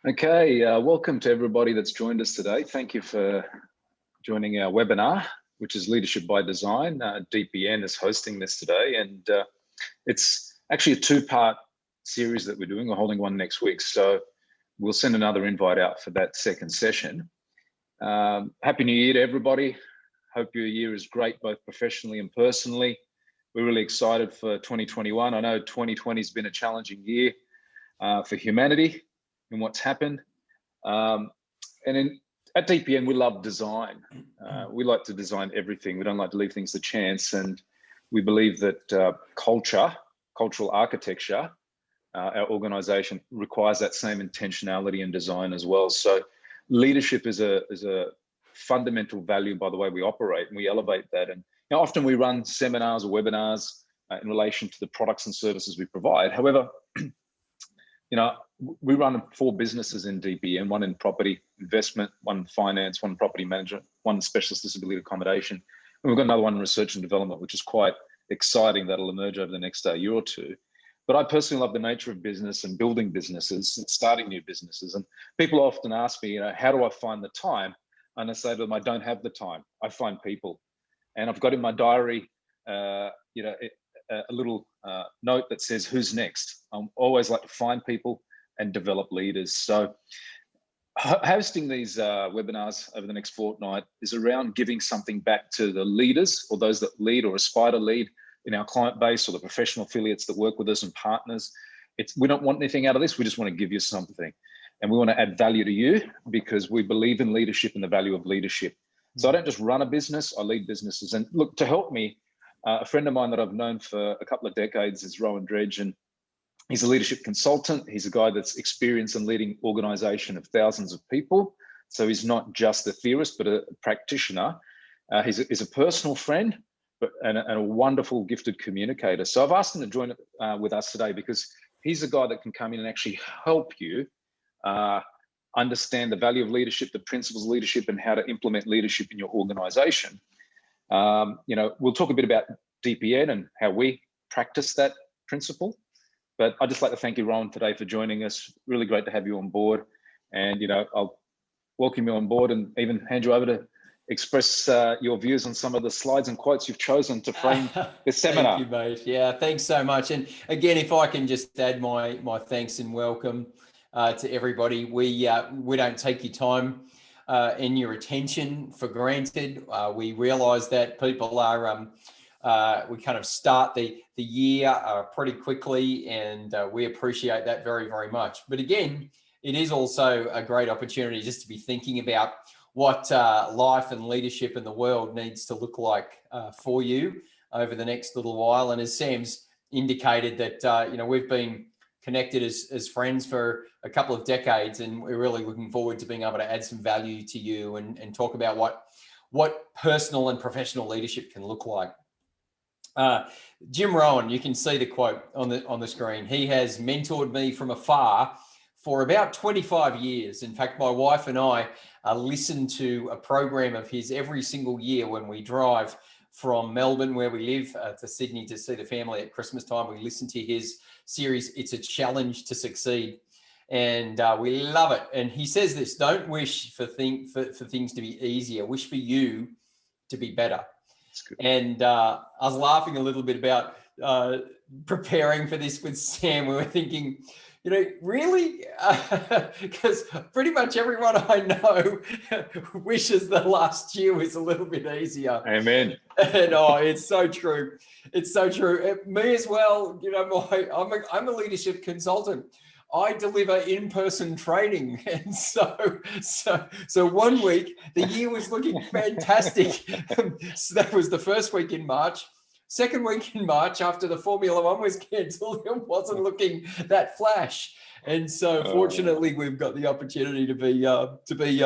Okay, welcome to everybody that's joined us today. Thank you for joining our webinar, which is Leadership by Design. DPN is hosting this today, and it's actually a two-part series that we're doing. We're holding one next week, so we'll send another invite out for that second session. Happy New Year to everybody. Hope your year is great, both professionally and personally. We're really excited for 2021. I know 2020 has been a challenging year for humanity and what's happened. At DPN, we love design. We like to design everything. We don't like to leave things to chance. And we believe that cultural architecture, our organization requires that same intentionality and design as well. So leadership is a fundamental value by the way we operate, and we elevate that. And often we run seminars or webinars in relation to the products and services we provide. However, we run 4 businesses in DPN, one in property investment, one in finance, one in property management, one in specialist disability accommodation. And we've got another one in research and development, which is quite exciting. That'll emerge over the next year or two. But I personally love the nature of business and building businesses and starting new businesses. And people often ask me, how do I find the time? And I say to them, I don't have the time. I find people. And I've got in my diary, a little note that says, who's next? I always like to find people and develop leaders. So hosting these webinars over the next fortnight is around giving something back to the leaders or those that lead or aspire to lead in our client base or the professional affiliates that work with us and partners. We don't want anything out of this. We just want to give you something. And we want to add value to you because we believe in leadership and the value of leadership. So I don't just run a business, I lead businesses. And look, to help me, a friend of mine that I've known for a couple of decades is Rohan Dredge, and he's a leadership consultant. He's a guy that's experienced in leading organization of thousands of people. So he's not just a theorist, but a practitioner. He's a personal friend and a wonderful, gifted communicator. So I've asked him to join with us today because he's a guy that can come in and actually help you understand the value of leadership, the principles of leadership, and how to implement leadership in your organization. We'll talk a bit about DPN and how we practice that principle. But I'd just like to thank you, Rohan, today for joining us. Really great to have you on board. And, I'll welcome you on board and even hand you over to express your views on some of the slides and quotes you've chosen to frame this seminar. Thank you, mate. Yeah, thanks so much. And again, if I can just add my thanks and welcome to everybody. We don't take your time and your attention for granted. We realise that people are, we kind of start the year pretty quickly, and we appreciate that very, very much. But again, it is also a great opportunity just to be thinking about what life and leadership in the world needs to look like for you over the next little while. And as Sam's indicated that, we've been connected as friends for a couple of decades, and we're really looking forward to being able to add some value to you and talk about what personal and professional leadership can look like. Jim Rohn, you can see the quote on the screen. He has mentored me from afar for about 25 years. In fact, my wife and I listen to a program of his every single year when we drive from Melbourne, where we live, to Sydney to see the family at Christmas time. We listen to his series, It's a Challenge to Succeed. And we love it. And he says this: don't wish for things to be easier, wish for you to be better. And I was laughing a little bit about preparing for this with Sam. We were thinking, really? Because pretty much everyone I know wishes the last year was a little bit easier. Amen. And it's so true. It's so true. Me as well. I'm a leadership consultant. I deliver in-person training, and so 1 week the year was looking fantastic. So that was the first week in March. Second week in March, after the Formula One was cancelled, it wasn't looking that flash. And so, fortunately, we've got the opportunity to be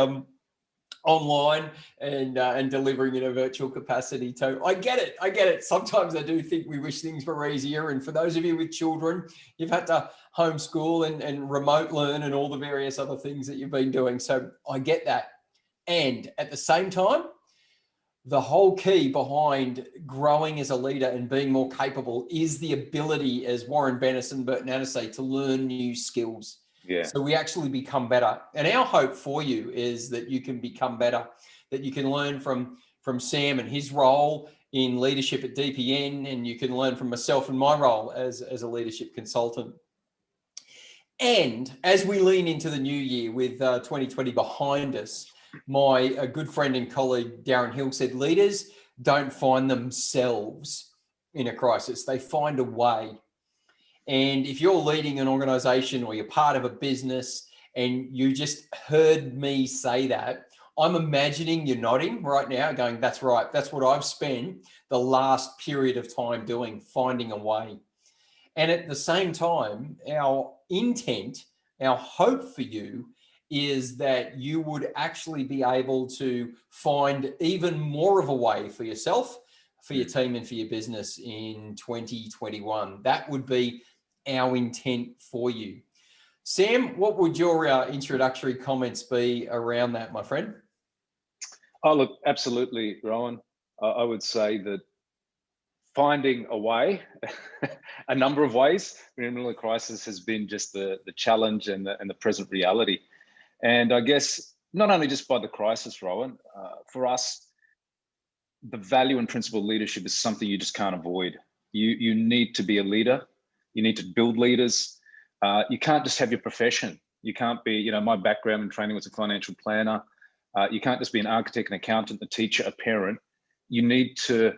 online and delivering in a virtual capacity. So I get it. Sometimes I do think we wish things were easier. And for those of you with children, you've had to homeschool and remote learn and all the various other things that you've been doing. So I get that. And at the same time, the whole key behind growing as a leader and being more capable is the ability, as Warren Bennis and Burton Annis say, to learn new skills. Yeah. So we actually become better. And our hope for you is that you can become better, that you can learn from Sam and his role in leadership at DPN, and you can learn from myself and my role as a leadership consultant. And as we lean into the new year with 2020 behind us, my good friend and colleague Darren Hill said, leaders don't find themselves in a crisis, they find a way. And if you're leading an organization or you're part of a business and you just heard me say that, I'm imagining you're nodding right now, going, that's right. That's what I've spent the last period of time doing, finding a way. And at the same time, our intent, our hope for you is that you would actually be able to find even more of a way for yourself, for your team, and for your business in 2021. That would be our intent for you. Sam, what would your introductory comments be around that, my friend? Oh, look, absolutely, Rohan. I would say that finding a way, a number of ways in the middle of the crisis has been just the challenge and the present reality. And I guess not only just by the crisis, Rohan, for us, the value and principle of leadership is something you just can't avoid. You need to be a leader. You need to build leaders. You can't just have your profession. You can't be, my background and training was a financial planner. You can't just be an architect, an accountant, a teacher, a parent. You need to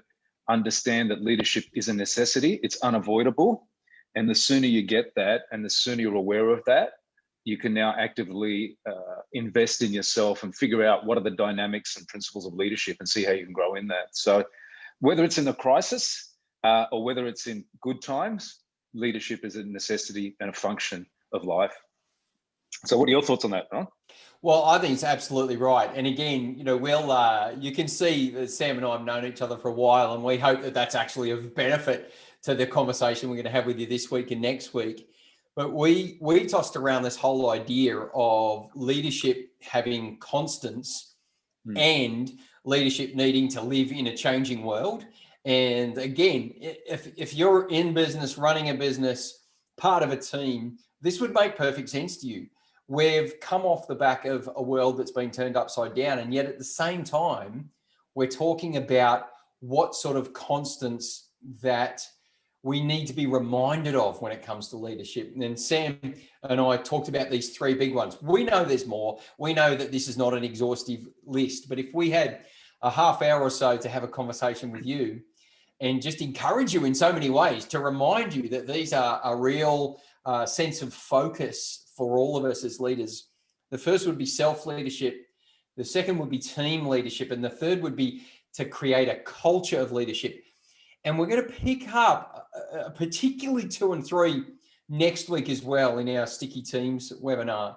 understand that leadership is a necessity. It's unavoidable. And the sooner you get that, and the sooner you're aware of that, you can now actively invest in yourself and figure out what are the dynamics and principles of leadership and see how you can grow in that. So whether it's in a crisis or whether it's in good times, leadership is a necessity and a function of life. So what are your thoughts on that, Ron? Well, I think it's absolutely right. And again, you can see that Sam and I have known each other for a while, and we hope that that's actually of benefit to the conversation we're going to have with you this week and next week. But we tossed around this whole idea of leadership having constants and leadership needing to live in a changing world. And again, if you're in business, running a business, part of a team, this would make perfect sense to you. We've come off the back of a world that's been turned upside down. And yet at the same time, we're talking about what sort of constants that we need to be reminded of when it comes to leadership. And then Sam and I talked about these three big ones. We know there's more. We know that this is not an exhaustive list, but if we had a half hour or so to have a conversation with you and just encourage you in so many ways to remind you that these are a real sense of focus for all of us as leaders. The first would be self-leadership. The second would be team leadership. And the third would be to create a culture of leadership. And we're going to pick up particularly 2 and 3 next week as well in our Sticky Teams webinar.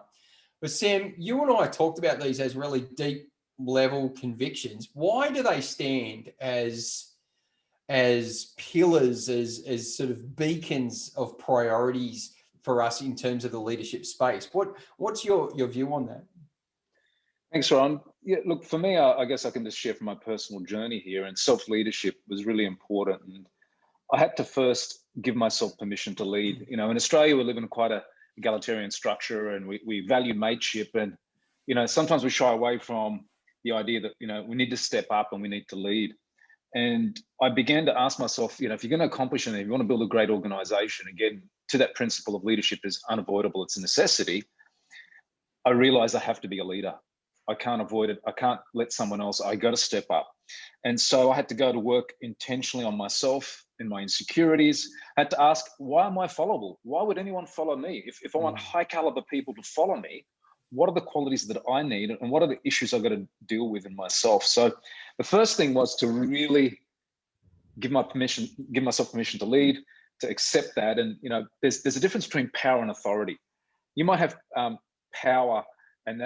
But Sam, you and I talked about these as really deep level convictions. Why do they stand as pillars, as sort of beacons of priorities for us in terms of the leadership space? What's your view on that? Thanks, Ron. Yeah, look, for me, I guess I can just share from my personal journey here, and self-leadership was really important. And I had to first give myself permission to lead. In Australia, we live in quite a egalitarian structure, and we value mateship. And, sometimes we shy away from the idea that, we need to step up and we need to lead. And I began to ask myself, if you're going to accomplish anything, if you want to build a great organization, again, to that principle of leadership is unavoidable, it's a necessity. I realized I have to be a leader. I can't avoid it. I can't let someone else, I got to step up. And so I had to go to work intentionally on myself and my insecurities. I had to ask, why am I followable? Why would anyone follow me? If I want high caliber people to follow me, what are the qualities that I need and what are the issues I've got to deal with in myself? So the first thing was to really give myself permission to lead, to accept that. And, there's a difference between power and authority. You might have power, and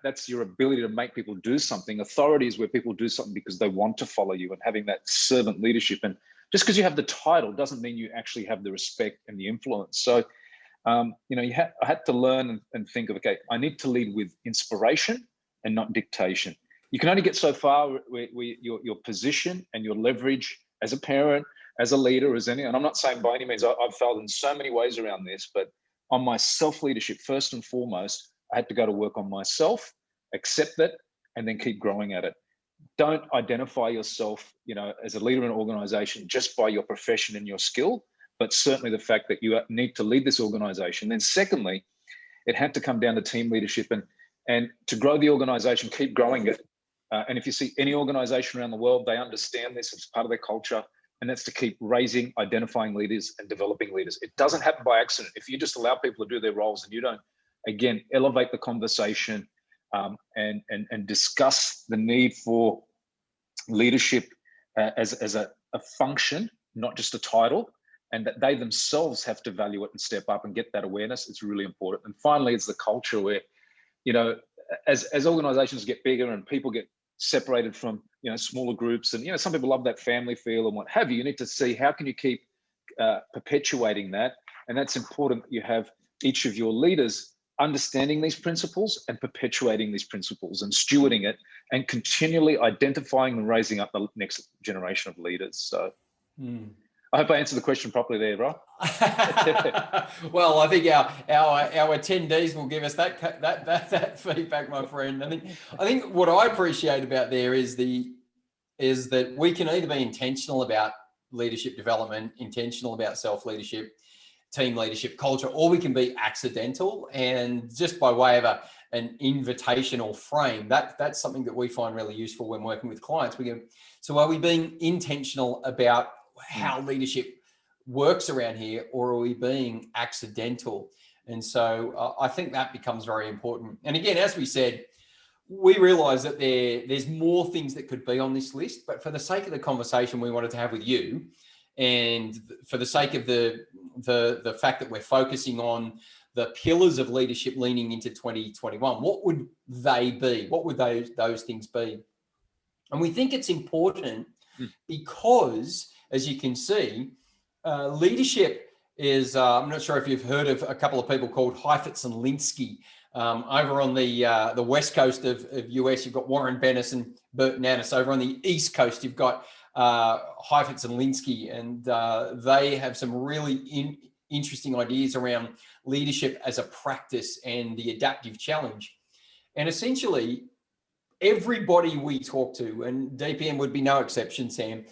that's your ability to make people do something. Authority is where people do something because they want to follow you, and having that servant leadership. And just because you have the title doesn't mean you actually have the respect and the influence. So, I had to learn and think of, okay, I need to lead with inspiration and not dictation. You can only get so far where your position and your leverage as a parent, as a leader, and I'm not saying by any means I've failed in so many ways around this, but on my self-leadership, first and foremost, I had to go to work on myself, accept that, and then keep growing at it. Don't identify yourself, as a leader in an organization just by your profession and your skill, but certainly the fact that you need to lead this organization. Then secondly, it had to come down to team leadership and to grow the organization, keep growing it. And if you see any organization around the world, they understand this as part of their culture, and that's to keep raising, identifying leaders and developing leaders. It doesn't happen by accident. If you just allow people to do their roles and you don't, again, elevate the conversation and discuss the need for leadership as a function, not just a title, and that they themselves have to value it and step up and get that awareness, it's really important. And finally, it's the culture where, as organizations get bigger and people get separated from, smaller groups, and, some people love that family feel and what have you, you need to see how can you keep perpetuating that. And that's important that you have each of your leaders understanding these principles and perpetuating these principles and stewarding it and continually identifying and raising up the next generation of leaders. So I hope I answered the question properly there, bro. Well, I think our attendees will give us that feedback, my friend. I think what I appreciate about there is that we can either be intentional about leadership development, intentional about self-leadership, team leadership, culture, or we can be accidental, and just by way of an invitational frame, that's something that we find really useful when working with clients. So are we being intentional about how leadership works around here, or are we being accidental? And so I think that becomes very important. And again, as we said, we realize that there's more things that could be on this list, but for the sake of the conversation we wanted to have with you, and for the sake of the fact that we're focusing on the pillars of leadership leaning into 2021, what would they be? What would those things be? And we think it's important because, as you can see, leadership is, I'm not sure if you've heard of a couple of people called Heifetz and Linsky. Over on the west coast of US, you've got Warren Bennis and Bert Nanis. Over on the east coast, you've got Heifetz and Linsky, and they have some really interesting ideas around leadership as a practice and the adaptive challenge. And essentially, everybody we talk to, and DPN would be no exception, Sam,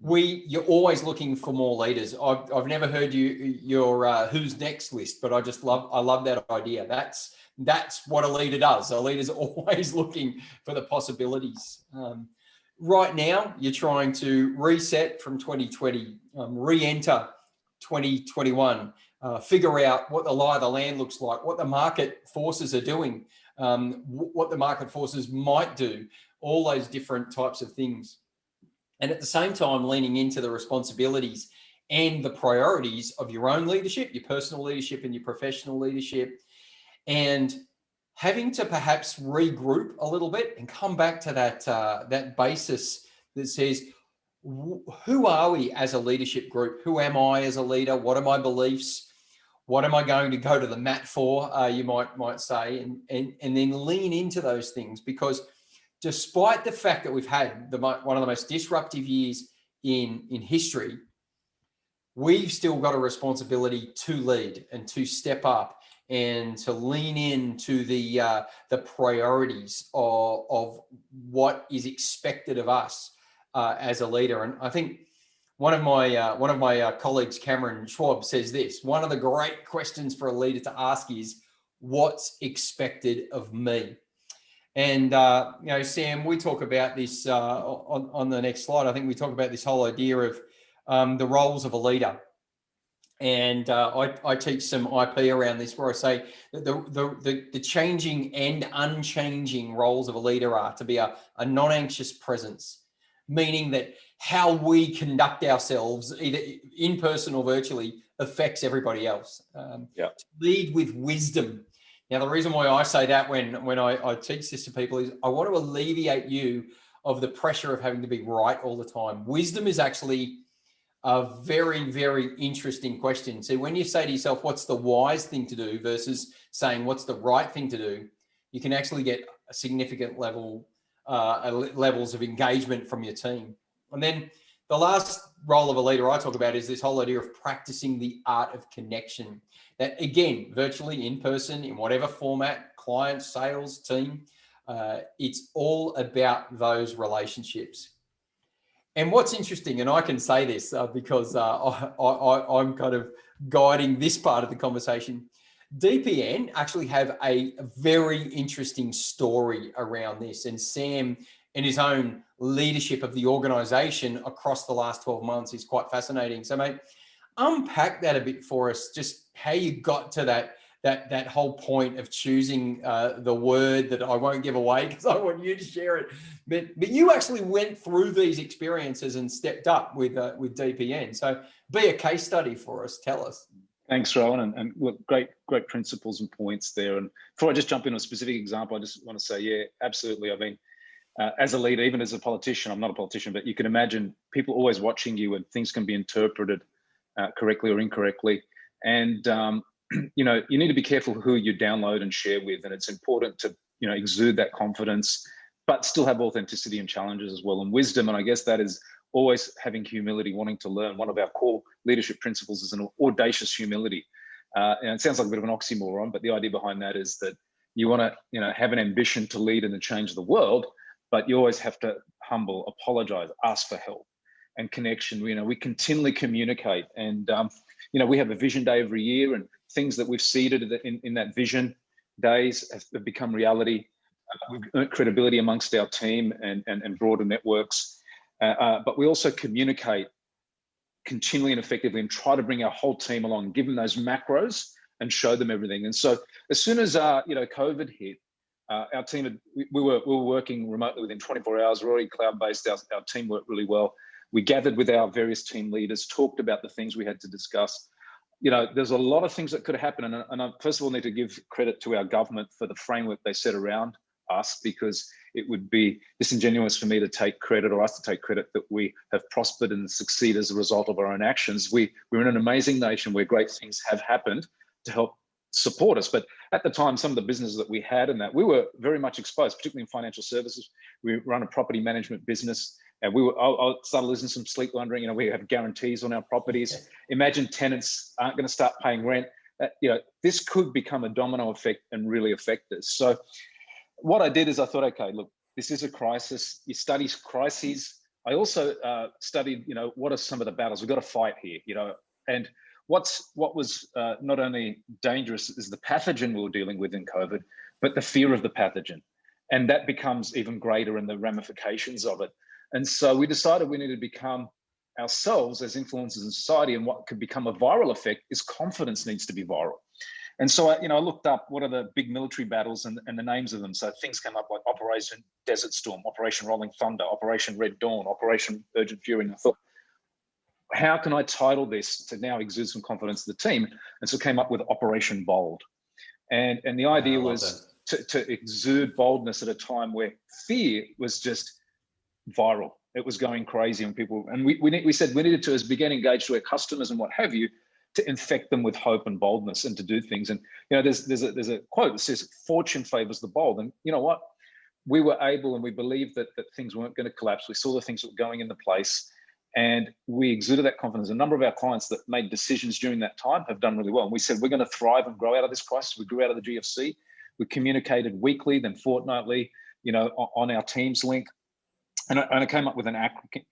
you're always looking for more leaders. I've never heard your who's next list, but I love that idea. That's what a leader does. A leader's always looking for the possibilities. Right now, you're trying to reset from 2020, re-enter 2021, figure out what the lie of the land looks like, what the market forces are doing, what the market forces might do, all those different types of things. And at the same time, leaning into the responsibilities and the priorities of your own leadership, your personal leadership and your professional leadership, and having to perhaps regroup a little bit and come back to that basis that says, who are we as a leadership group? Who am I as a leader? What are my beliefs? What am I going to go to the mat for, you might say, and then lean into those things, because despite the fact that we've had one of the most disruptive years in history, we've still got a responsibility to lead and to step up and to lean into the priorities of what is expected of us as a leader. And I think one of my colleagues, Cameron Schwab, says this: one of the great questions for a leader to ask is, what's expected of me? And Sam, we talk about this on the next slide. I think we talk about this whole idea of the roles of a leader. And I teach some IP around this, where I say that the changing and unchanging roles of a leader are to be a non-anxious presence, meaning that how we conduct ourselves, either in person or virtually, affects everybody else. To lead with wisdom. Now, the reason why I say that when I teach this to people is I want to alleviate you of the pressure of having to be right all the time. Wisdom is actually a very, very interesting question. So when you say to yourself, what's the wise thing to do versus saying what's the right thing to do, you can actually get a significant levels of engagement from your team. And then the last role of a leader I talk about is this whole idea of practicing the art of connection. that, again, virtually, in person, in whatever format, client, sales, team, it's all about those relationships. And what's interesting, and I can say this because I'm kind of guiding this part of the conversation, DPN actually have a very interesting story around this. And Sam, in his own leadership of the organization across the last 12 months, is quite fascinating. So, mate, unpack that a bit for us, just how you got to that whole point of choosing the word that I won't give away because I want you to share it. But you actually went through these experiences and stepped up with DPN. So be a case study for us. Tell us. Thanks, Rohan, and look, great principles and points there. And before I just jump into a specific example, I just want to say, yeah, absolutely. I mean, as a leader, even as a politician, I'm not a politician, but you can imagine people always watching you, and things can be interpreted correctly or incorrectly. And you know, you need to be careful who you download and share with, and it's important to, you know, exude that confidence, but still have authenticity and challenges as well, and wisdom. And I guess that is always having humility, wanting to learn. One of our core leadership principles is an audacious humility. And it sounds like a bit of an oxymoron, but the idea behind that is that you want to, you know, have an ambition to lead and to change the world, but you always have to humble, apologize, ask for help and connection. You know, we continually communicate, and you know, we have a vision day every year, and things that we've seeded in that vision days have become reality. We've earned credibility amongst our team and broader networks. But we also communicate continually and effectively and try to bring our whole team along, give them those macros and show them everything. And so as soon as you know, COVID hit, our team we were working remotely within 24 hours. We're already cloud-based. Our team worked really well. We gathered with our various team leaders, talked about the things we had to discuss. You know, there's a lot of things that could happen. And I first of all need to give credit to our government for the framework they set around us, because it would be disingenuous for me to take credit, or us to take credit, that we have prospered and succeed as a result of our own actions. We're in an amazing nation where great things have happened to help support us. But at the time, some of the businesses that we had and that we were very much exposed, particularly in financial services. We run a property management business, and I started losing some sleep wondering, you know, we have guarantees on our properties. Imagine tenants aren't going to start paying rent. You know, this could become a domino effect and really affect us. So what I did is I thought, okay, look, this is a crisis. You study crises. I also studied, you know, what are some of the battles we've got to fight here, you know, and what was not only dangerous is the pathogen we were dealing with in COVID, but the fear of the pathogen. And that becomes even greater in the ramifications of it. And so we decided we needed to become ourselves as influencers in society, and what could become a viral effect is confidence needs to be viral. And so, I looked up what are the big military battles and the names of them. So things came up like Operation Desert Storm, Operation Rolling Thunder, Operation Red Dawn, Operation Urgent Fury. And I thought, how can I title this to now exude some confidence to the team? And so came up with Operation Bold. And the idea was to exude boldness at a time where fear was just viral. It was going crazy, and we said we needed to, as we get engaged to our customers and what have you, to infect them with hope and boldness and to do things. And, you know, there's a quote that says, fortune favors the bold. And you know what? We were able, and we believed that things weren't going to collapse. We saw the things that were going into place, and we exuded that confidence. A number of our clients that made decisions during that time have done really well. And we said, we're going to thrive and grow out of this crisis. We grew out of the GFC. We communicated weekly, then fortnightly, you know, on our Teams link. And I came up with an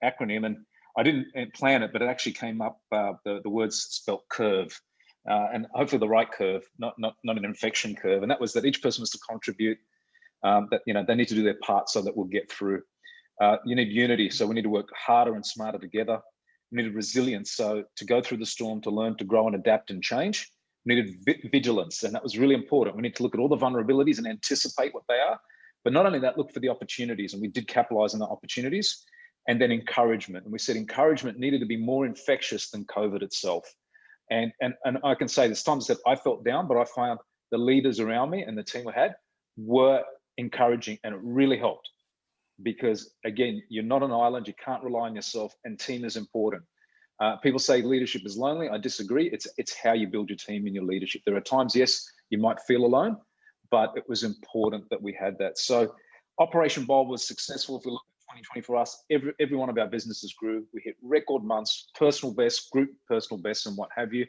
acronym, and I didn't plan it, but it actually came up, the words spelt curve, and hopefully the right curve, not an infection curve. And that was that each person was to contribute, that, you know, they need to do their part so that we'll get through. You need unity, so we need to work harder and smarter together. We needed resilience, so to go through the storm, to learn, to grow and adapt and change. We needed vigilance, and that was really important. We need to look at all the vulnerabilities and anticipate what they are. But not only that, look for the opportunities, and we did capitalize on the opportunities. And then encouragement. And we said encouragement needed to be more infectious than COVID itself. And I can say this time that I felt down, but I found the leaders around me and the team we had were encouraging, and it really helped. Because again, you're not an island, you can't rely on yourself, and team is important. People say leadership is lonely. I disagree. It's how you build your team and your leadership. There are times, yes, you might feel alone, but it was important that we had that. So Operation Bold was successful. If we look at 2020 for us, every one of our businesses grew. We hit record months, personal best, group personal best, and what have you.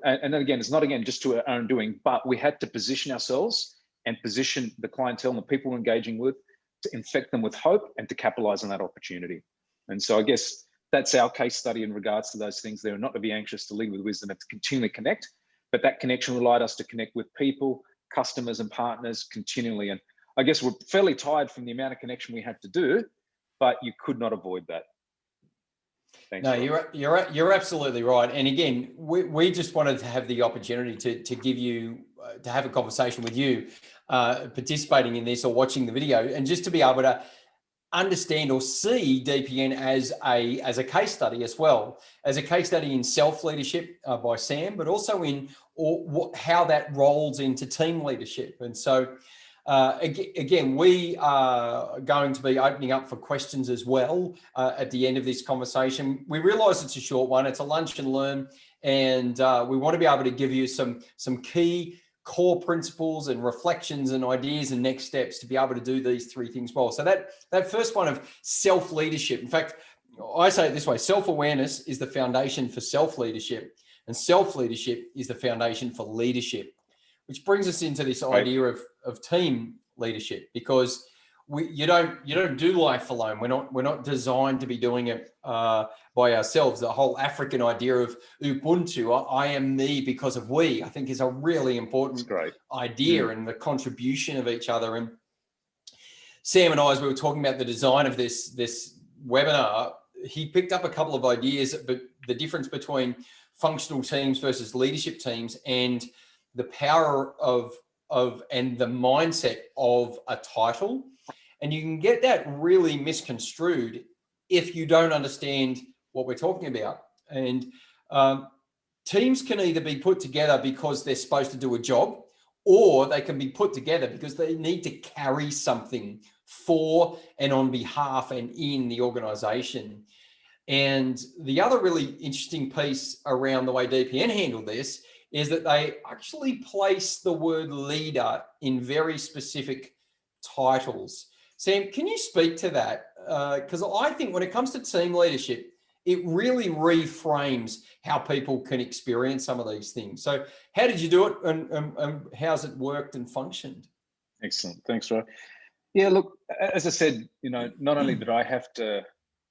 and then again, it's not again just to our own doing, but we had to position ourselves and position the clientele and the people we're engaging with to infect them with hope and to capitalize on that opportunity. And so I guess that's our case study in regards to those things there, not to be anxious to lead with wisdom and to continually connect, but that connection relied us to connect with people, customers and partners continually. And I guess we're fairly tired from the amount of connection we had to do, but you could not avoid that. Thanks, no, Rob. you're absolutely right. And again, we just wanted to have the opportunity to give you, to have a conversation with you, participating in this or watching the video, and just to be able to understand or see DPN as a case study as well, as a case study in self-leadership by Sam, but also in how that rolls into team leadership. And so again, we are going to be opening up for questions as well at the end of this conversation. We realize it's a short one, it's a lunch and learn, and we want to be able to give you some key core principles and reflections and ideas and next steps to be able to do these three things well. So that first one of self-leadership, in fact, I say it this way: self-awareness is the foundation for self-leadership, and self-leadership is the foundation for leadership, which brings us into this idea of team leadership, because you don't do life alone. We're not designed to be doing it by ourselves. The whole African idea of Ubuntu, I am me because of we, I think is a really important idea, and the contribution of each other. And Sam and I, as we were talking about the design of this webinar, he picked up a couple of ideas, but the difference between functional teams versus leadership teams, and the power of and the mindset of a title. And you can get that really misconstrued if you don't understand what we're talking about. And teams can either be put together because they're supposed to do a job, or they can be put together because they need to carry something for and on behalf and in the organization. And the other really interesting piece around the way DPN handled this is that they actually place the word leader in very specific titles. Sam, can you speak to that? Because I think when it comes to team leadership, it really reframes how people can experience some of these things. So how did you do it, and how's it worked and functioned? Excellent. Thanks, Roy. Yeah, look, as I said, not only did I have to,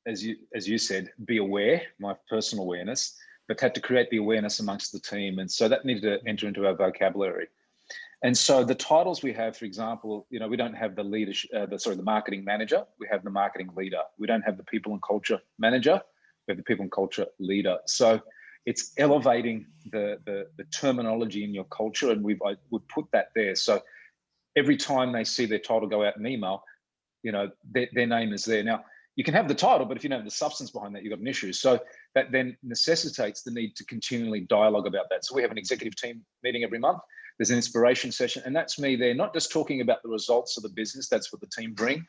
as you said, be aware, my personal awareness, but had to create the awareness amongst the team. And so that needed to enter into our vocabulary. And so the titles we have, for example, we don't have the leadership, the marketing manager. We have the marketing leader. We don't have the people and culture manager. We have the people and culture leader. So it's elevating the terminology in your culture, and we put that there. So every time they see their title go out in email, their name is there. Now, you can have the title, but if you don't have the substance behind that, you've got an issue. So that then necessitates the need to continually dialogue about that. So we have an executive team meeting every month. There's an inspiration session, and that's me there, not just talking about the results of the business, that's what the team bring,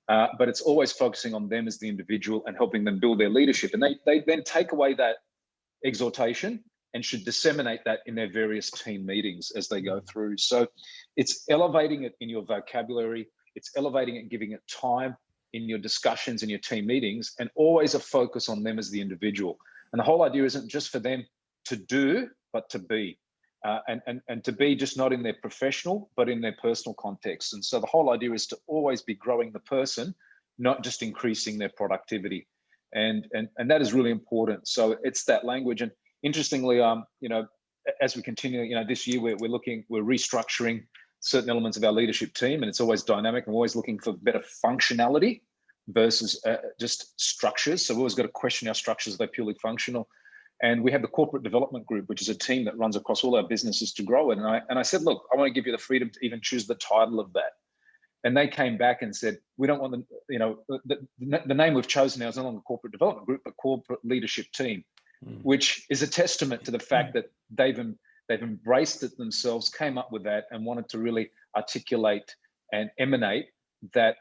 but it's always focusing on them as the individual and helping them build their leadership. And they then take away that exhortation and should disseminate that in their various team meetings as they go through. So it's elevating it in your vocabulary, it's elevating it and giving it time in your discussions in your team meetings, and always a focus on them as the individual. And the whole idea isn't just for them to do, but to be. And to be just not in their professional, but in their personal context. And so the whole idea is to always be growing the person, not just increasing their productivity. And that is really important. So it's that language. And interestingly, as we continue, this year we're restructuring certain elements of our leadership team, and it's always dynamic. I'm always looking for better functionality versus just structures. So we've always got to question our structures, they're purely functional. And we have the corporate development group, which is a team that runs across all our businesses to grow it. And I said, look, I want to give you the freedom to even choose the title of that. And they came back and said, we don't want the name we've chosen now is no longer corporate development group, but corporate leadership team, which is a testament to the fact that they've embraced it themselves, came up with that, and wanted to really articulate and emanate that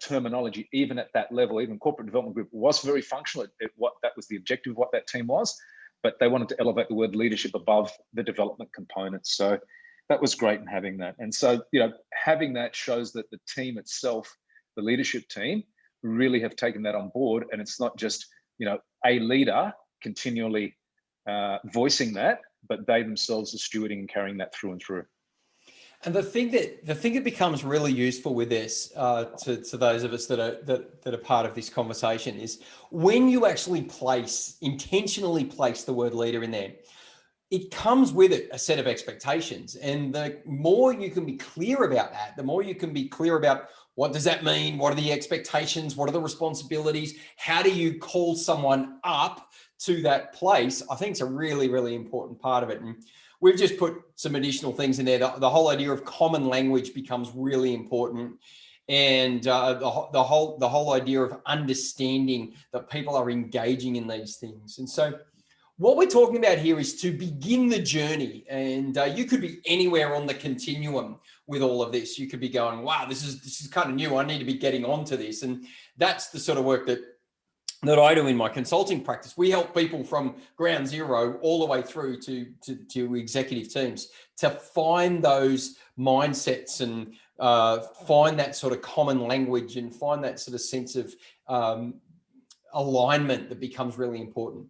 terminology, even at that level. Even corporate development group was very functional at what that was the objective of what that team was, but they wanted to elevate the word leadership above the development components. So that was great in having that. And so, having that shows that the team itself, the leadership team, really have taken that on board. And it's not just, a leader continually voicing that, but they themselves are stewarding and carrying that through and through. And the thing that becomes really useful with this to those of us that are part of this conversation is when you actually intentionally place the word leader in there, it comes with it a set of expectations. And the more you can be clear about that, the more you can be clear about what does that mean? What are the expectations? What are the responsibilities? How do you call someone up to that place? I think it's a really, really important part of it. And we've just put some additional things in there. The whole idea of common language becomes really important. And the whole idea of understanding that people are engaging in these things. And so what we're talking about here is to begin the journey. And you could be anywhere on the continuum with all of this. You could be going, wow, this is kind of new. I need to be getting onto this. And that's the sort of work that I do in my consulting practice. We help people from ground zero all the way through to executive teams to find those mindsets and find that sort of common language and find that sort of sense of alignment that becomes really important.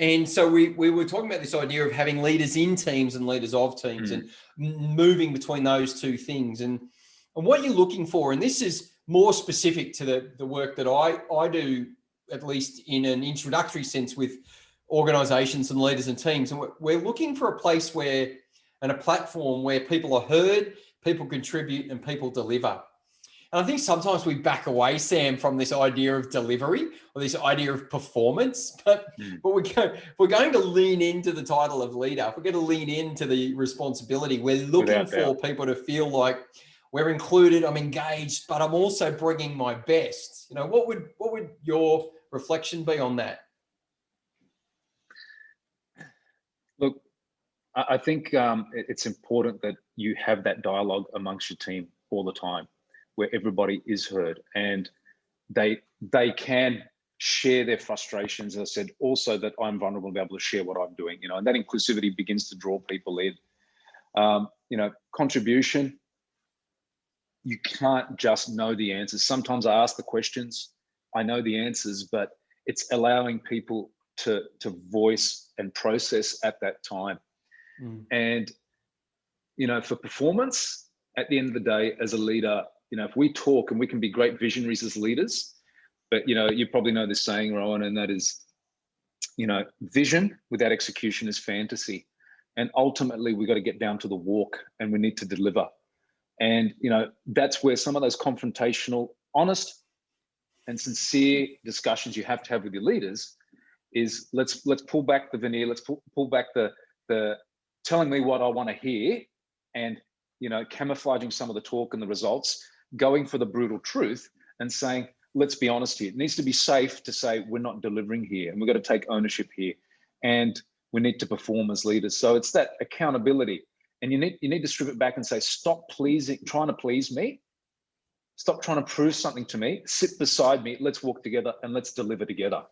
And so we were talking about this idea of having leaders in teams and leaders of teams and moving between those two things. And what you're looking for, and this is more specific to the work that I do, at least in an introductory sense with organizations and leaders and teams. And we're looking for a place and a platform where people are heard, people contribute, and people deliver. And I think sometimes we back away, Sam, from this idea of delivery or this idea of performance, but we're going to lean into the title of leader. If we're going to lean into the responsibility, we're looking for people to feel like we're included, I'm engaged, but I'm also bringing my best. You know, what would your reflection be on that? Look, I think it's important that you have that dialogue amongst your team all the time, where everybody is heard and they can share their frustrations. As I said, also that I'm vulnerable to be able to share what I'm doing, and that inclusivity begins to draw people in. Contribution, you can't just know the answers. Sometimes I ask the questions, I know the answers, but it's allowing people to voice and process at that time. And, for performance, at the end of the day, as a leader, if we talk and we can be great visionaries as leaders, but, you probably know this saying, Rohan, and that is, vision without execution is fantasy. And ultimately, we got to get down to the walk and we need to deliver. And, that's where some of those confrontational, honest and sincere discussions you have to have with your leaders is let's pull back the veneer. Let's pull back the telling me what I want to hear and, camouflaging some of the talk and the results, going for the brutal truth and saying, let's be honest here. It needs to be safe to say we're not delivering here and we've got to take ownership here and we need to perform as leaders. So it's that accountability. And you need to strip it back and say, stop trying to please me. Stop trying to prove something to me. Sit beside me. Let's walk together and let's deliver together.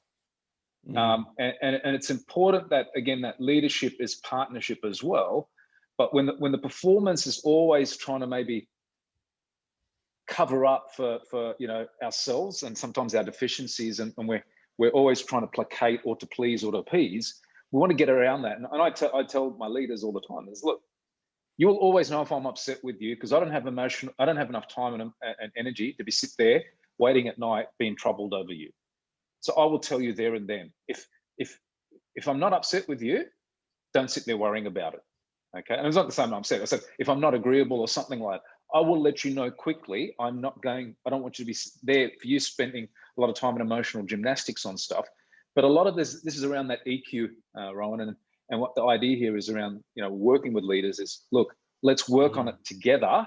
And it's important that, again, that leadership is partnership as well. But when the performance is always trying to maybe cover up for ourselves and sometimes our deficiencies, and we're always trying to placate or to please or to appease, we want to get around that. And I tell my leaders all the time is, look, you will always know if I'm upset with you because I don't have enough time and energy to be sit there waiting at night being troubled over you. So I will tell you there and then. If I'm not upset with you, don't sit there worrying about it. Okay. And it's not the same I'm upset. I said, if I'm not agreeable or something like that, I will let you know quickly. I don't want you to be there for you spending a lot of time in emotional gymnastics on stuff. But a lot of this is around that EQ, Rohan, and what the idea here is around, working with leaders is, look, let's work on it together.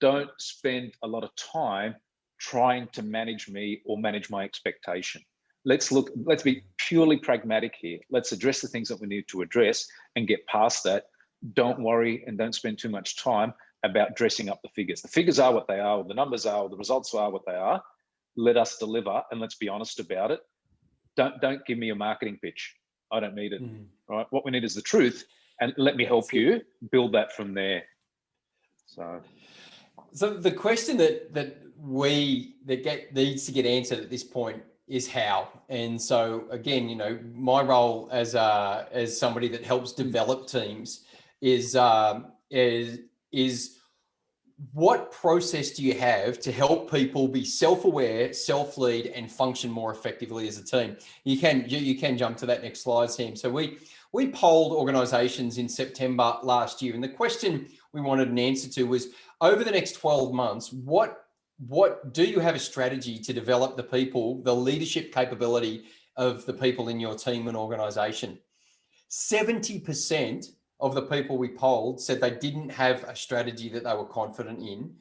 Don't spend a lot of time trying to manage me or manage my expectation. Let's be purely pragmatic here. Let's address the things that we need to address and get past that. Don't worry and don't spend too much time about dressing up the figures. The figures are what they are, or the numbers are, or the results are what they are. Let us deliver and let's be honest about it. Don't give me a marketing pitch. I don't need it. Right? What we need is the truth, and let me help you build that from there. So the question that needs to get answered at this point is how. And so again, my role as somebody that helps develop teams is what process do you have to help people be self-aware, self-lead, and function more effectively as a team? You can jump to that next slide, Sam. So we polled organizations in September last year, and the question we wanted an answer to was, over the next 12 months, what do you have a strategy to develop the people, the leadership capability of the people in your team and organization? 70% of the people we polled said they didn't have a strategy that they were confident in.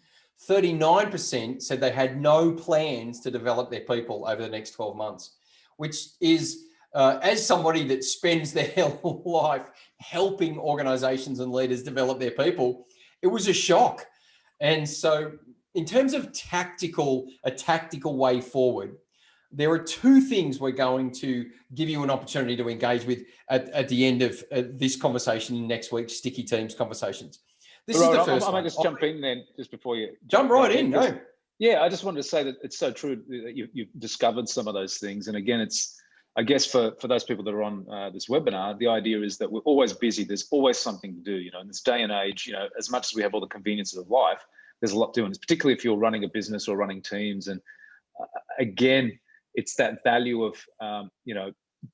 39% said they had no plans to develop their people over the next 12 months, which is, as somebody that spends their life helping organizations and leaders develop their people, it was a shock. And so in terms of a tactical way forward, there are two things we're going to give you an opportunity to engage with at the end of this conversation in next week's Sticky Teams conversations. This is the first one. I might just jump in then, just before you jump right in. No. Yeah, I just wanted to say that it's so true that you've discovered some of those things. And again, it's, I guess for those people that are on this webinar, the idea is that we're always busy. There's always something to do, in this day and age, as much as we have all the conveniences of life, there's a lot to do. And particularly if you're running a business or running teams. And again, it's that value of,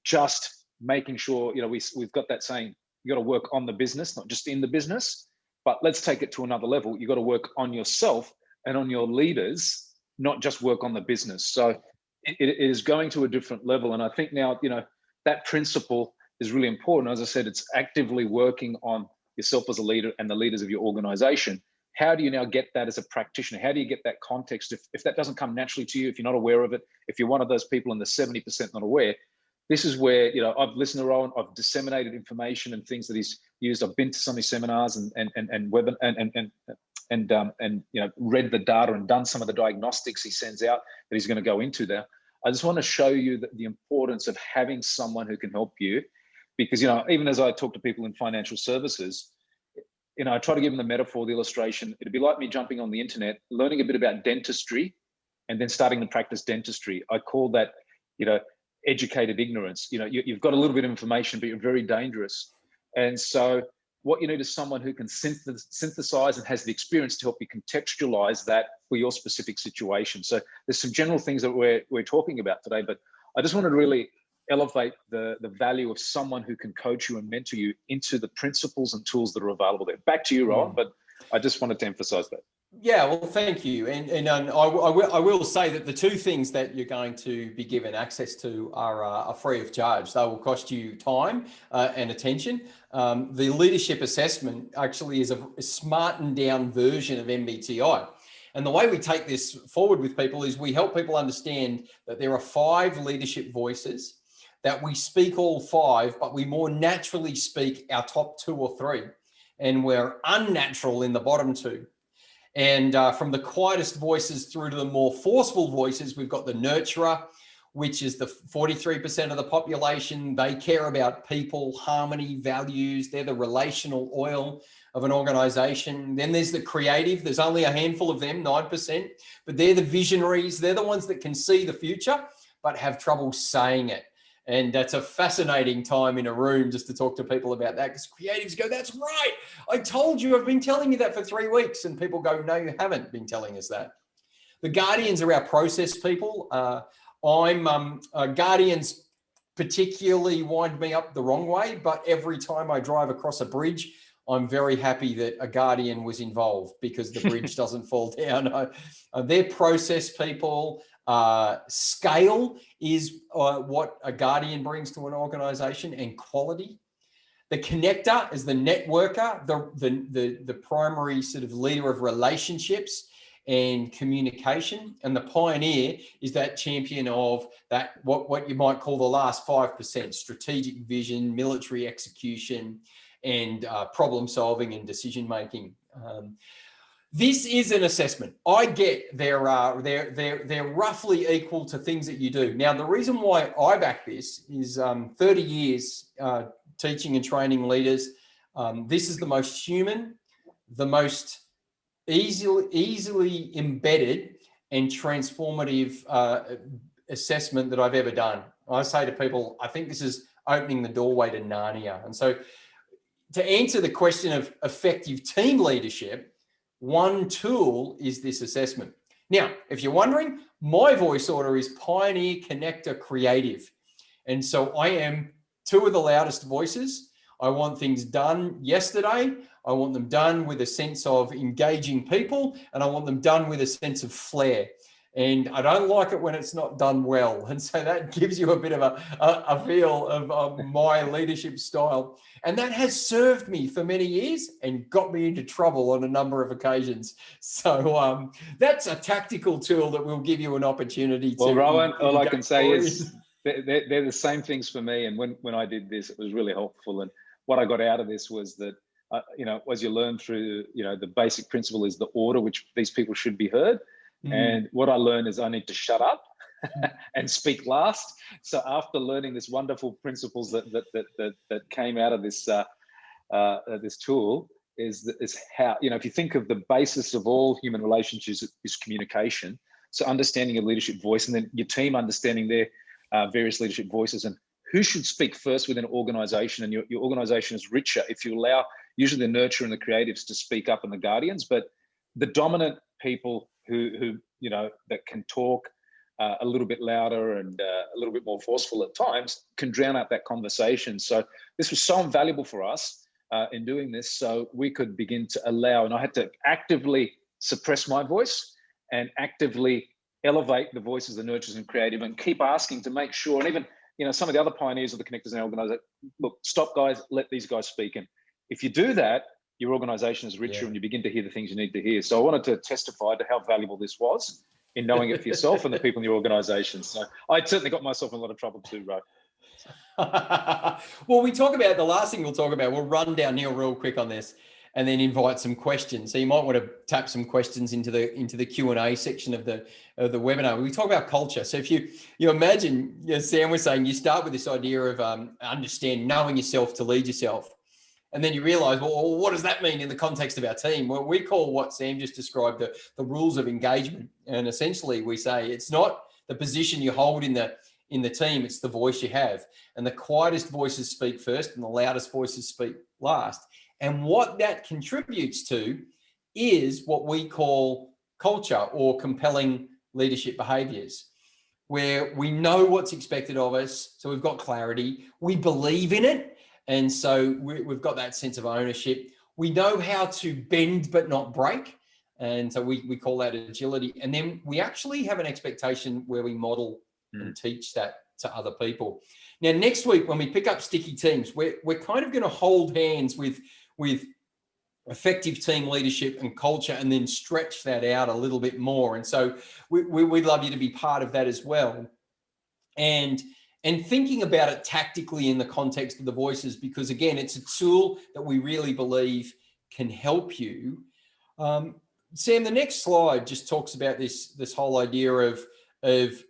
just making sure, we've got that saying, you got to work on the business, not just in the business, but let's take it to another level. You got to work on yourself and on your leaders, not just work on the business. So it is going to a different level. And I think now, that principle is really important. As I said, it's actively working on yourself as a leader and the leaders of your organization. How do you now get that as a practitioner? How do you get that context? If that doesn't come naturally to you, if you're not aware of it, if you're one of those people in the 70% not aware, this is where, I've listened to Rohan, I've disseminated information and things that he's used. I've been to some of his seminars and read the data and done some of the diagnostics he sends out that he's going to go into there. I just want to show you the importance of having someone who can help you, because, even as I talk to people in financial services, I try to give them the metaphor, the illustration. It'd be like me jumping on the internet, learning a bit about dentistry, and then starting to practice dentistry. I call that, educated ignorance. You've got a little bit of information, but you're very dangerous. And so what you need is someone who can synthesize and has the experience to help you contextualize that for your specific situation. So there's some general things that we're talking about today, but I just wanted to really elevate the value of someone who can coach you and mentor you into the principles and tools that are available there. Back to you, Rohan, but I just wanted to emphasize that. Yeah, well, thank you. And I will say that the two things that you're going to be given access to are free of charge. They will cost you time and attention. The leadership assessment actually is a smartened down version of MBTI. And the way we take this forward with people is we help people understand that there are 5 leadership voices, that we speak all 5, but we more naturally speak our top 2 or 3. And we're unnatural in the bottom 2. And from the quietest voices through to the more forceful voices, we've got the nurturer, which is the 43% of the population. They care about people, harmony, values. They're the relational oil of an organization. Then there's the creative. There's only a handful of them, 9%, but they're the visionaries. They're the ones that can see the future, but have trouble saying it. And that's a fascinating time in a room just to talk to people about that, because creatives go, that's right. I told you, I've been telling you that for 3 weeks. And people go, no, you haven't been telling us that. The guardians are our process people. Guardians particularly wind me up the wrong way, but every time I drive across a bridge, I'm very happy that a guardian was involved because the bridge doesn't fall down. They're process people. Scale is what a guardian brings to an organization, and quality. The connector is the networker, the primary sort of leader of relationships and communication. And the pioneer is that champion of that, what you might call the last 5%, strategic vision, military execution, and problem solving and decision making. This is an assessment. I get they're roughly equal to things that you do. Now, the reason why I back this is 30 years teaching and training leaders. This is the most human, the most easily embedded and transformative assessment that I've ever done. I say to people, I think this is opening the doorway to Narnia. And so to answer the question of effective team leadership, one tool is this assessment. Now, if you're wondering, my voice order is Pioneer, Connector, Creative. And so I am two of the loudest voices. I want things done yesterday. I want them done with a sense of engaging people, and I want them done with a sense of flair. And I don't like it when it's not done well. And so that gives you a bit of a feel of my leadership style. And that has served me for many years and got me into trouble on a number of occasions. So that's a tactical tool that will give you an opportunity to. Well, Rohan, all I can say is they're the same things for me. And when I did this, it was really helpful. And what I got out of this was that, as you learn through, the basic principle is the order which these people should be heard. And what I learned is I need to shut up and speak last. So after learning this wonderful principles that came out of this this tool is how, if you think of the basis of all human relationships is communication. So understanding your leadership voice, and then your team understanding their various leadership voices and who should speak first within an organization. And your organization is richer if you allow usually the nurture and the creatives to speak up and the guardians, but the dominant people who that can talk a little bit louder and a little bit more forceful at times can drown out that conversation. So this was so invaluable for us in doing this, so we could begin to allow, and I had to actively suppress my voice and actively elevate the voices, the nurtures and creative, and keep asking to make sure, and even some of the other pioneers of the connectors in our organization, look, stop guys, let these guys speak. And if you do that, your organization is richer and you begin to hear the things you need to hear. So I wanted to testify to how valuable this was in knowing it for yourself and the people in your organization. So I certainly got myself in a lot of trouble too, Ro. Well, the last thing we'll talk about, we'll run down Neil real quick on this and then invite some questions. So you might want to tap some questions into the Q&A section of the webinar. We talk about culture. So if you imagine, Sam was saying, you start with this idea of knowing yourself to lead yourself. And then you realize, well, what does that mean in the context of our team? Well, we call what Sam just described the rules of engagement. And essentially we say it's not the position you hold in the team, it's the voice you have. And the quietest voices speak first and the loudest voices speak last. And what that contributes to is what we call culture or compelling leadership behaviors, where we know what's expected of us. So we've got clarity, we believe in it. And so we've got that sense of ownership. We know how to bend but not break. And so we call that agility. And then we actually have an expectation where we model and teach that to other people. Now, next week, when we pick up sticky teams, we're kind of going to hold hands with effective team leadership and culture and then stretch that out a little bit more. And so we'd love you to be part of that as well. And thinking about it tactically in the context of the voices, because again, it's a tool that we really believe can help you. Sam, the next slide just talks about this whole idea of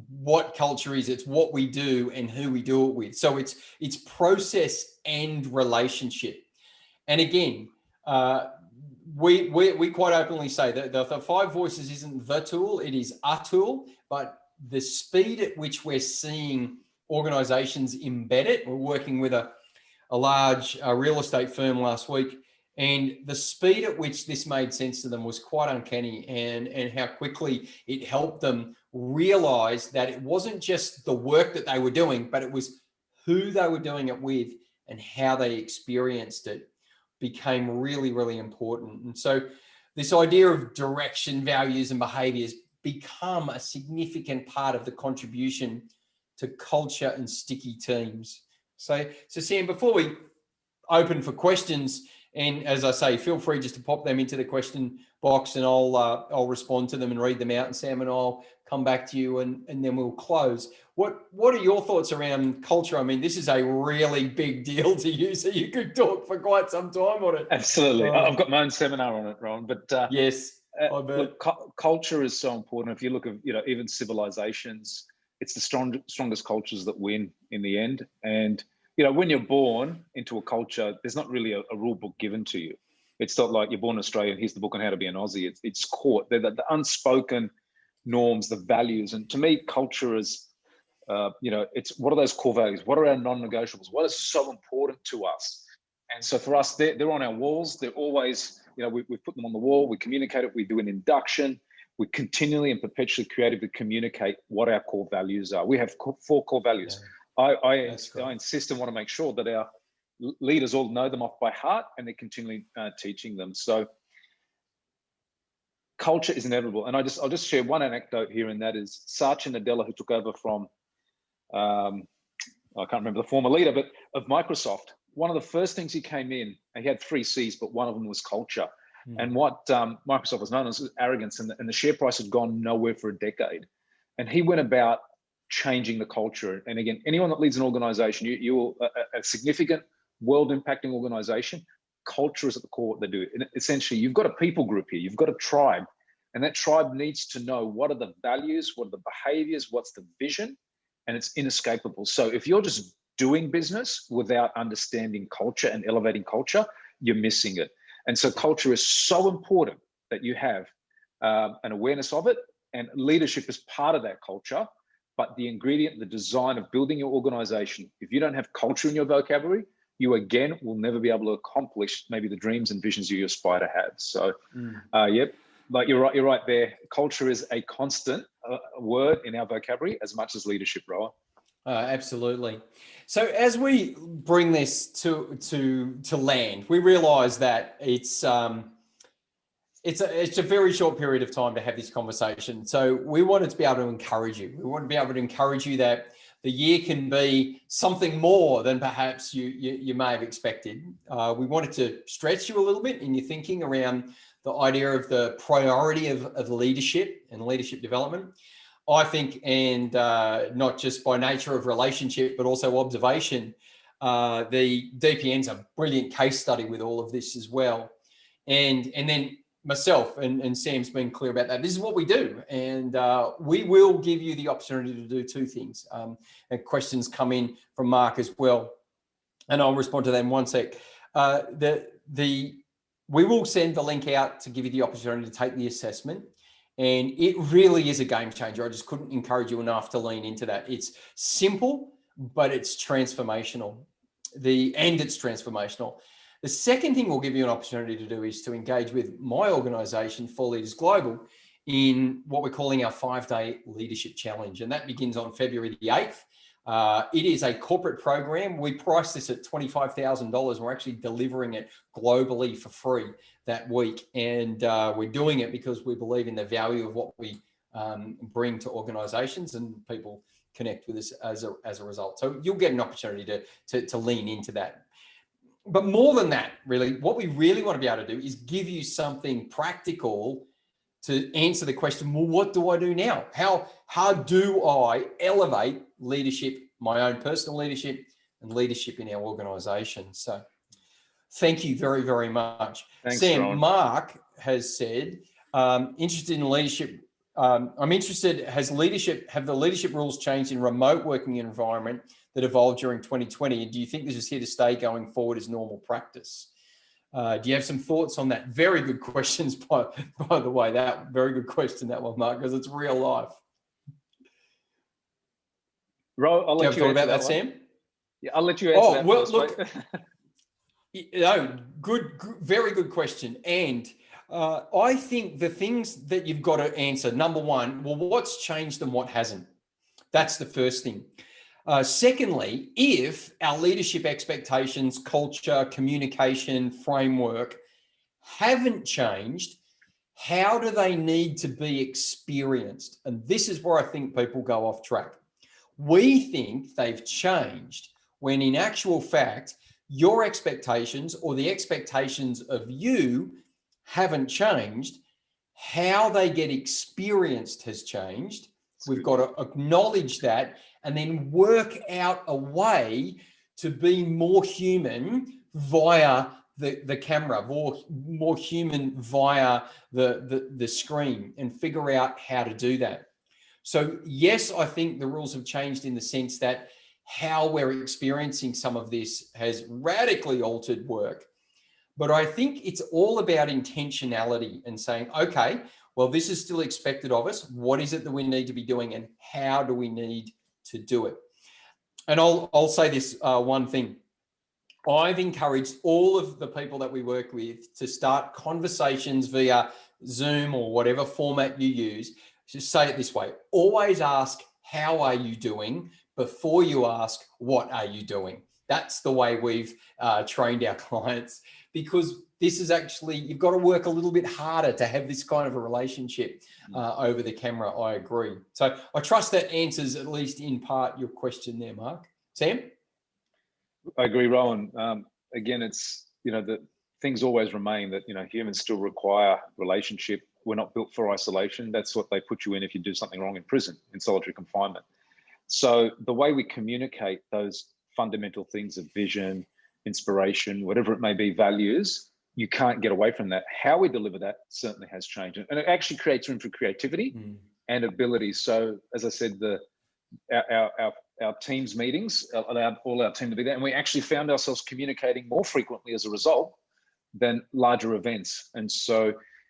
what culture is. It's what we do and who we do it with. So it's process and relationship. And again, we quite openly say that the 5 voices isn't the tool, it is a tool, but the speed at which we're seeing organizations embed it. We're working with a large real estate firm last week, and the speed at which this made sense to them was quite uncanny, and how quickly it helped them realize that it wasn't just the work that they were doing, but it was who they were doing it with and how they experienced it became really, really important. And so this idea of direction, values, and behaviors become a significant part of the contribution to culture and sticky teams. So Sam, before we open for questions, and as I say, feel free just to pop them into the question box and I'll respond to them and read them out, and Sam and I'll come back to you and then we'll close. What are your thoughts around culture? I mean, this is a really big deal to you, so you could talk for quite some time on it. Absolutely. I've got my own seminar on it, Ron, but yes. Look, culture is so important. If you look at, even civilizations, it's the strongest cultures that win in the end. And, when you're born into a culture, there's not really a rule book given to you. It's not like you're born Australian, here's the book on how to be an Aussie. It's caught. They're the unspoken norms, the values. And to me, culture is, it's what are those core values? What are our non-negotiables? What is so important to us? And so for us, they're on our walls. They're always, we put them on the wall. We communicate it. We do an induction. We continually and perpetually creatively communicate what our core values are. We have 4 core values. Yeah. I insist and want to make sure that our leaders all know them off by heart, and they're continually teaching them. So culture is inevitable. And I'll just share one anecdote here, and that is Satya Nadella, who took over from, I can't remember the former leader, but of Microsoft. One of the first things he came in, and he had 3 C's, but one of them was culture. And what Microsoft was known as was arrogance, and the share price had gone nowhere for a decade. And he went about changing the culture. And again, anyone that leads an organization, you're a significant world-impacting organization, culture is at the core of what they do. And essentially, you've got a people group here, you've got a tribe, and that tribe needs to know what are the values, what are the behaviors, what's the vision, and it's inescapable. So if you're just doing business without understanding culture and elevating culture, you're missing it. And so culture is so important that you have an awareness of it, and leadership is part of that culture. But the ingredient, the design of building your organization, if you don't have culture in your vocabulary, you again will never be able to accomplish maybe the dreams and visions you aspire to have. So, yep, like you're right there. Culture is a constant word in our vocabulary as much as leadership, Rohan. Absolutely. So as we bring this to land, we realise that it's a very short period of time to have this conversation. So we wanted to be able to encourage you. We want to be able to encourage you that the year can be something more than perhaps you may have expected. We wanted to stretch you a little bit in your thinking around the idea of the priority of leadership and leadership development. I think, and not just by nature of relationship, but also observation, the DPN's a brilliant case study with all of this as well. And then myself and Sam's been clear about that. This is what we do. And we will give you the opportunity to do 2 things. And questions come in from Mark as well. And I'll respond to them in one sec. We will send the link out to give you the opportunity to take the assessment. And it really is a game changer. I just couldn't encourage you enough to lean into that. It's simple, but it's transformational. It's transformational. The second thing we'll give you an opportunity to do is to engage with my organization, 4 Leaders Global, in what we're calling our 5-day leadership challenge. And that begins on February the 8th. It is a corporate program. We priced this at $25,000. We're actually delivering it globally for free that week. And we're doing it because we believe in the value of what we bring to organizations, and people connect with us as a result. So you'll get an opportunity to lean into that. But more than that, really, what we really want to be able to do is give you something practical to answer the question, well, what do I do now? How do I elevate leadership, my own personal leadership and leadership in our organization? So thank you very, very much. Thanks, Sam, Rohan. Mark has said, interested in leadership. I'm interested, have the leadership rules changed in remote working environment that evolved during 2020? And do you think this is here to stay going forward as normal practice? Do you have some thoughts on that? Very good questions, by the way. That very good question, that one, Mark, because it's real life. I'll let you talk about that, Sam. Yeah, I'll let you answer that first. Look, good, very good question. And I think the things that you've got to answer, number one, well, what's changed and what hasn't? That's the first thing. Secondly, if our leadership expectations, culture, communication, framework haven't changed, how do they need to be experienced? And this is where I think people go off track. We think they've changed when in actual fact, your expectations or the expectations of you haven't changed. How they get experienced has changed. We've got to acknowledge that and then work out a way to be more human via the camera, more human via the screen, and figure out how to do that. So yes, I think the rules have changed in the sense that how we're experiencing some of this has radically altered work. But I think it's all about intentionality and saying, okay, well, this is still expected of us. What is it that we need to be doing, and how do we need to do it? And I'll say this one thing. I've encouraged all of the people that we work with to start conversations via Zoom or whatever format you use. Just say it this way: always ask, how are you doing, before you ask, what are you doing? That's the way we've trained our clients, because this is actually, you've got to work a little bit harder to have this kind of a relationship over the camera. I agree. So I trust that answers, at least in part, your question there, Mark. Sam? I agree, Rohan. Again, it's, the things always remain that, humans still require relationship. We're not built for isolation. That's what they put you in if you do something wrong in prison, in solitary confinement. So the way we communicate those fundamental things of vision, inspiration, whatever it may be, values, you can't get away from that. How we deliver that certainly has changed. And it actually creates room for creativity and ability. So as I said, our teams meetings allowed all our team to be there, and we actually found ourselves communicating more frequently as a result than larger events.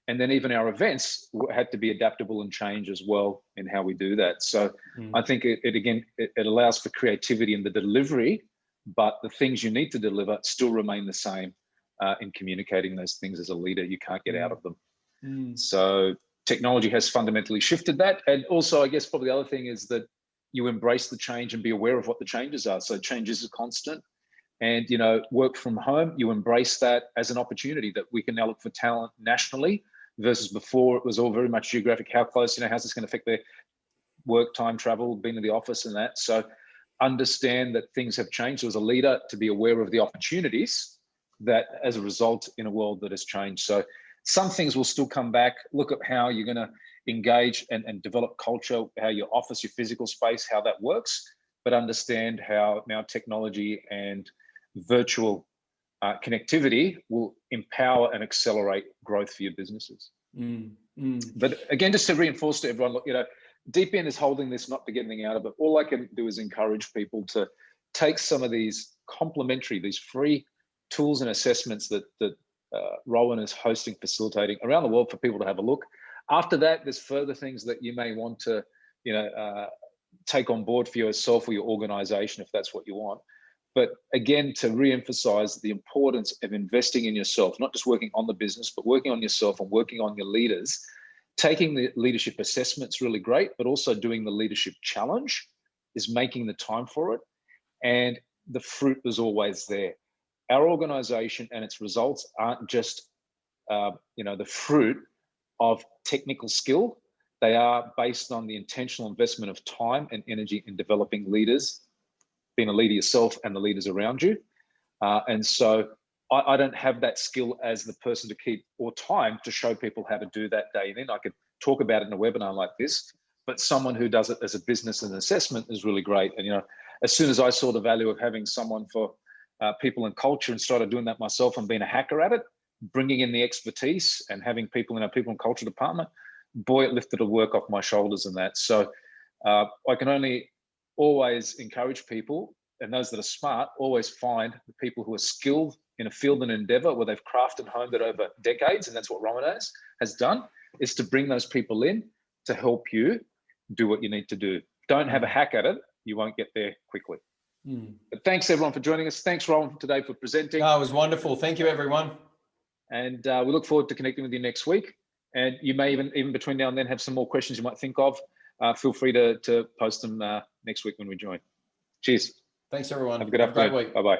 And then even our events had to be adaptable and change as well in how we do that. So I think it allows for creativity in the delivery, but the things you need to deliver still remain the same in communicating those things as a leader. You can't get out of them. So technology has fundamentally shifted that. And also, I guess probably the other thing is that you embrace the change and be aware of what the changes are. So change is a constant. And, work from home, you embrace that as an opportunity that we can now look for talent nationally, versus before it was all very much geographic. How close, how's this going to affect their work, time, travel, being to the office and that. So understand that things have changed. So as a leader, to be aware of the opportunities that as a result in a world that has changed. So some things will still come back. Look at how you're going to engage and develop culture, how your office, your physical space, how that works, but understand how now technology and virtual connectivity will empower and accelerate growth for your businesses. But again, just to reinforce to everyone, look, DPN is holding this not to get anything out of it. All I can do is encourage people to take some of these complementary, these free tools and assessments that Rohan is hosting, facilitating around the world for people to have a look. After that, there's further things that you may want to, take on board for yourself or your organization, if that's what you want. But again, to re-emphasize the importance of investing in yourself, not just working on the business, but working on yourself and working on your leaders. Taking the leadership assessment's really great, but also doing the leadership challenge is making the time for it. And the fruit is always there. Our organization and its results aren't just, the fruit of technical skill. They are based on the intentional investment of time and energy in developing leaders, being a leader yourself and the leaders around you. And so I don't have that skill as the person to keep or time to show people how to do that day in. I could talk about it in a webinar like this, but someone who does it as a business and assessment is really great. And, as soon as I saw the value of having someone for people and culture and started doing that myself and being a hacker at it, bringing in the expertise and having people in our people and culture department, boy, it lifted the work off my shoulders and that. So I can only always encourage people, and those that are smart, always find the people who are skilled in a field and endeavor where they've crafted and honed it over decades, and that's what Rohan has done, is to bring those people in to help you do what you need to do. Don't have a hack at it. You won't get there quickly. But thanks everyone for joining us. Thanks Rohan today for presenting. Oh, it was wonderful. Thank you everyone. And we look forward to connecting with you next week. And you may even between now and then have some more questions you might think of. Feel free to post them next week when we join. Cheers. Thanks everyone. Have a good afternoon. Great week. Bye-bye.